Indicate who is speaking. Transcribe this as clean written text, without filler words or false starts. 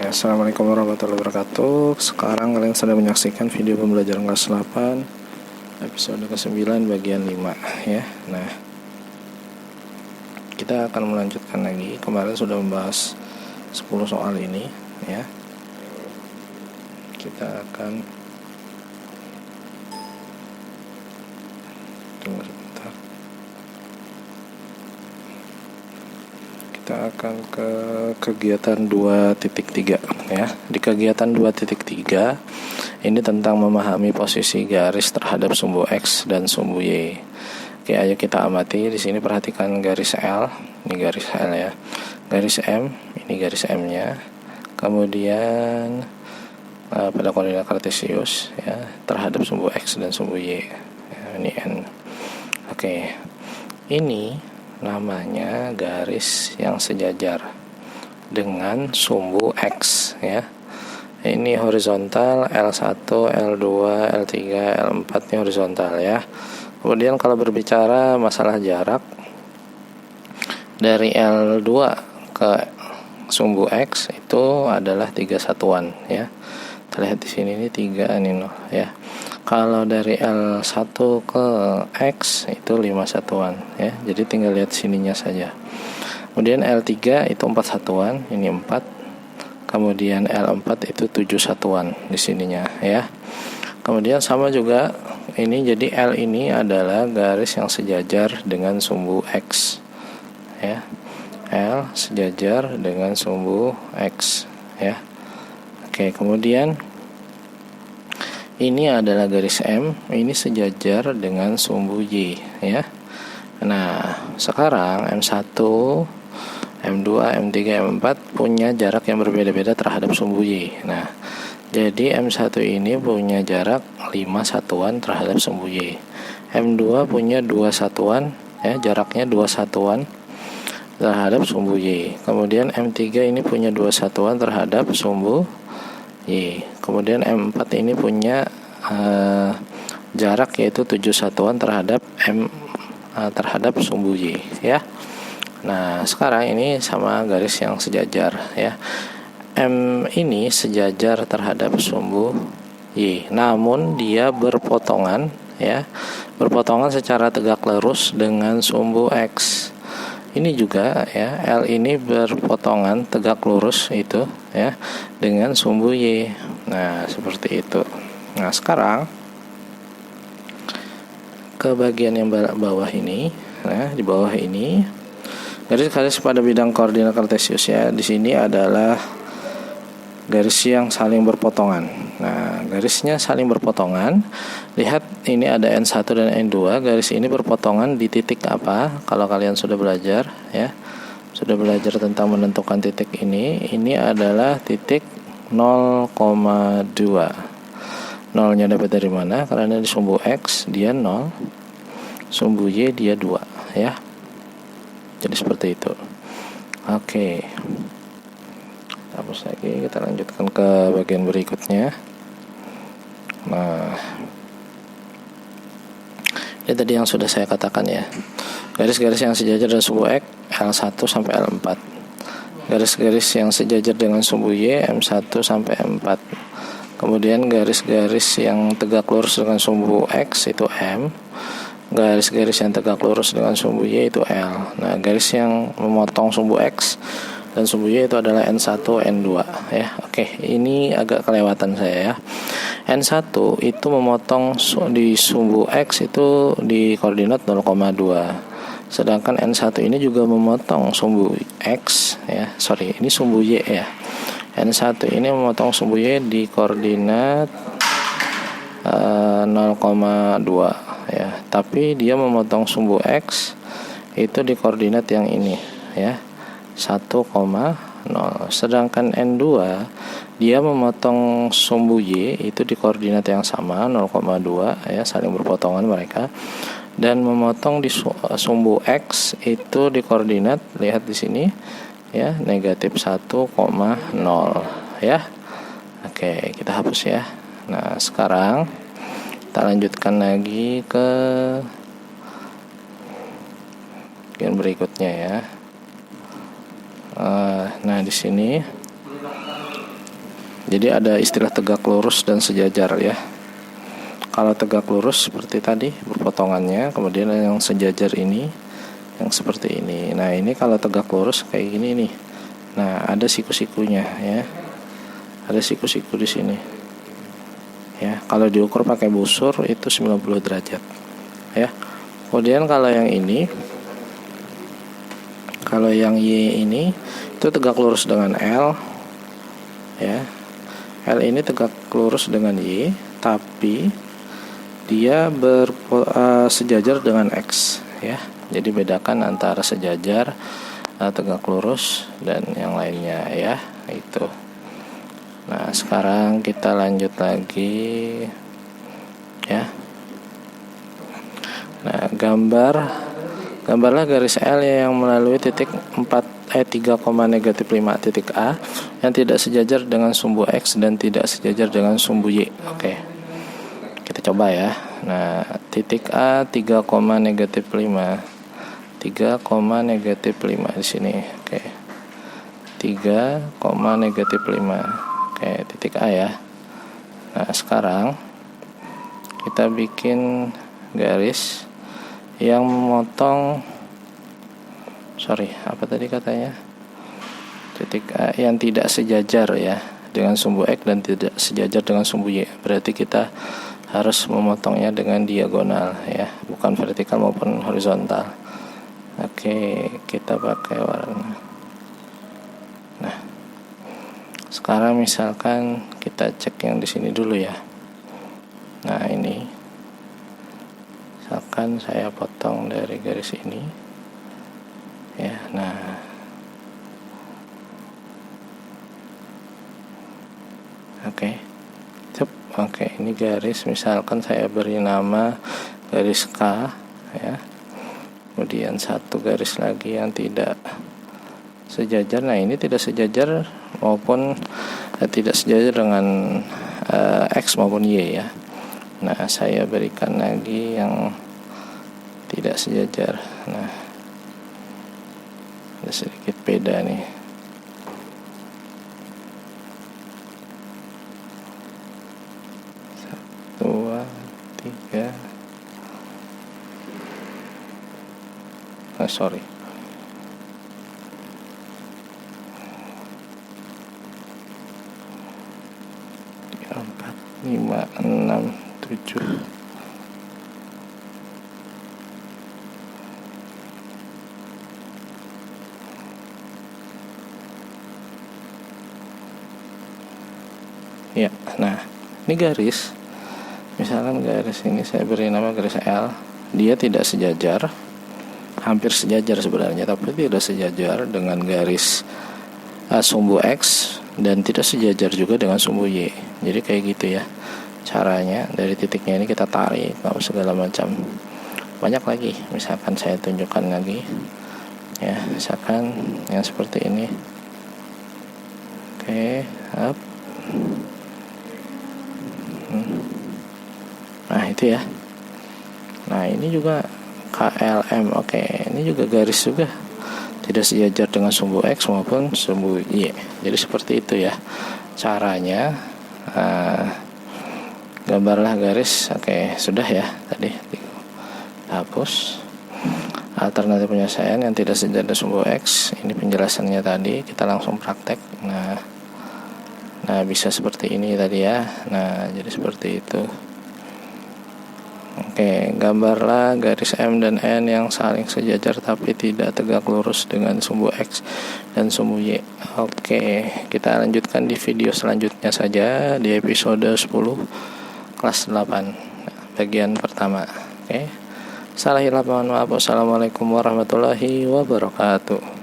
Speaker 1: Assalamualaikum warahmatullahi wabarakatuh. Sekarang kalian sedang menyaksikan video pembelajaran kelas 8 episode ke-9 bagian 5 ya. Nah, kita akan melanjutkan lagi. Kemarin sudah membahas 10 soal ini ya. Kita akan tunggu sebentar. Kita akan ke kegiatan 2.3 ya. Di kegiatan 2.3 ini tentang memahami posisi garis terhadap sumbu X dan sumbu Y. Oke, ayo kita amati. Di sini perhatikan garis L, ini garis L ya. Garis M, ini garis M-nya. Kemudian pada koordinat kartesius ya terhadap sumbu X dan sumbu Y. Ya, ini N. Oke. Ini namanya garis yang sejajar dengan sumbu X ya. Ini horizontal, L1, L2, L3, L4 ini horizontal ya. Kemudian kalau berbicara masalah jarak dari L2 ke sumbu X itu adalah 3 satuan ya. Kita lihat di sini ini 3 ini ya. Kalau dari L1 ke X itu 5 satuan ya. Jadi tinggal lihat sininya saja. Kemudian L3 itu 4 satuan, ini 4. Kemudian L4 itu 7 satuan di sininya ya. Kemudian sama juga ini, jadi L ini adalah garis yang sejajar dengan sumbu X ya. L sejajar dengan sumbu X ya. Oke, kemudian ini adalah garis M, ini sejajar dengan sumbu Y ya. Nah, sekarang M1, M2, M3, M4 punya jarak yang berbeda-beda terhadap sumbu Y. Nah, jadi M1 ini punya jarak 5 satuan terhadap sumbu Y. M2 punya 2 satuan ya, jaraknya 2 satuan terhadap sumbu Y. Kemudian M3 ini punya 2 satuan terhadap sumbu Y. Kemudian M4 ini punya jarak yaitu 7 satuan terhadap terhadap sumbu Y ya. Nah, sekarang ini sama garis yang sejajar ya. M ini sejajar terhadap sumbu Y, namun dia berpotongan ya. Berpotongan secara tegak lurus dengan sumbu X. Ini juga ya, L ini berpotongan tegak lurus itu ya dengan sumbu Y. Nah, seperti itu. Nah, sekarang ke bagian yang bawah ini. Nah, di bawah ini garis-garis pada bidang koordinat kartesius ya. Di sini adalah garis yang saling berpotongan. Nah, garisnya saling berpotongan. Lihat ini ada N1 dan N2. Garis ini berpotongan di titik apa? Kalau kalian sudah belajar ya. Sudah belajar tentang menentukan titik ini. Ini adalah titik 0,2. Nolnya dapat dari mana? Karena di sumbu X dia 0. Sumbu Y dia 2 ya. Jadi seperti itu. Oke. Hapus lagi, kita lanjutkan ke bagian berikutnya. Nah, ini tadi yang sudah saya katakan ya. Garis-garis yang sejajar dengan sumbu X L1 sampai L4. Garis-garis yang sejajar dengan sumbu Y M1 sampai M4. Kemudian garis-garis yang tegak lurus dengan sumbu X itu M. Garis-garis yang tegak lurus dengan sumbu Y itu L. Nah, garis yang memotong sumbu X dan sumbu Y itu adalah N1, N2 ya. Oke, ini agak kelewatan saya ya. N1 itu memotong di sumbu X itu di koordinat 0,2. Sedangkan N1 ini juga memotong sumbu X ya. Sorry, ini sumbu Y ya. N1 ini memotong sumbu Y di koordinat 0,2 ya. Tapi dia memotong sumbu X itu di koordinat yang ini ya. 1,0. Sedangkan N2 dia memotong sumbu Y itu di koordinat yang sama 0,2 ya, saling berpotongan mereka, dan memotong di sumbu X itu di koordinat, lihat di sini ya, negatif 1,0 ya. Oke, kita hapus ya. Nah, sekarang kita lanjutkan lagi ke bagian berikutnya ya. Nah, di sini Jadi ada istilah tegak lurus dan sejajar ya. Kalau tegak lurus seperti tadi berpotongannya, kemudian yang sejajar ini yang seperti ini. Nah, ini kalau tegak lurus kayak gini nih. Nah, ada siku-sikunya ya. Ada siku-siku di sini. Ya, kalau diukur pakai busur itu 90 derajat. Ya. Kemudian kalau yang ini, kalau yang Y ini itu tegak lurus dengan L. Ya. L ini tegak lurus dengan Y, tapi dia sejajar dengan X ya. Jadi bedakan antara sejajar, tegak lurus dan yang lainnya ya, itu. Nah, sekarang kita lanjut lagi ya. Nah, gambarlah garis L yang melalui titik 3, negatif 5 titik A yang tidak sejajar dengan sumbu X dan tidak sejajar dengan sumbu Y. Oke. Kita coba ya. Nah, titik A 3, negatif 5. 3, negatif 5 di sini. Oke. 3, negatif 5. Oke, titik A ya. Nah, sekarang kita bikin garis yang memotong apa tadi katanya? Titik A yang tidak sejajar ya dengan sumbu X dan tidak sejajar dengan sumbu Y. Berarti kita harus memotongnya dengan diagonal ya, bukan vertikal maupun horizontal. Oke, kita pakai warna. Nah, sekarang misalkan kita cek yang di sini dulu ya. Nah, ini misalkan saya potong dari garis ini ya. Nah, oke, ini garis misalkan saya beri nama garis K ya. Kemudian satu garis lagi yang tidak sejajar. Nah, ini tidak sejajar maupun tidak sejajar dengan X maupun Y ya. Nah, saya berikan lagi yang tidak sejajar. Nah, ada sedikit beda nih. Dua, tiga. Sorry. 4, 5, 6, 7. Ya, nah ini garis. Misalkan garis ini saya beri nama garis L. Dia tidak sejajar, hampir sejajar sebenarnya, tapi tidak sejajar dengan garis sumbu X dan tidak sejajar juga dengan sumbu Y. Jadi kayak gitu ya caranya. Dari titiknya ini kita tarik segala macam. Banyak lagi, misalkan saya tunjukkan lagi ya, misalkan yang seperti ini. Oke, up. Nah, itu ya. Nah, ini juga KLM. Oke, ini juga garis juga tidak sejajar dengan sumbu X maupun sumbu Y. Jadi seperti itu ya caranya. Gambarlah garis. Oke, sudah ya tadi. Hapus. Alternatif penyelesaian yang tidak sejajar dengan sumbu X. Ini penjelasannya tadi. Kita langsung praktek. Nah, bisa seperti ini tadi ya. Nah, jadi seperti itu. Oke, gambarlah garis M dan N yang saling sejajar tapi tidak tegak lurus dengan sumbu X dan sumbu Y. Oke, kita lanjutkan di video selanjutnya saja di episode 10 kelas 8 bagian pertama. Oke. Salah hilaf mohon maaf. Wassalamualaikum warahmatullahi wabarakatuh.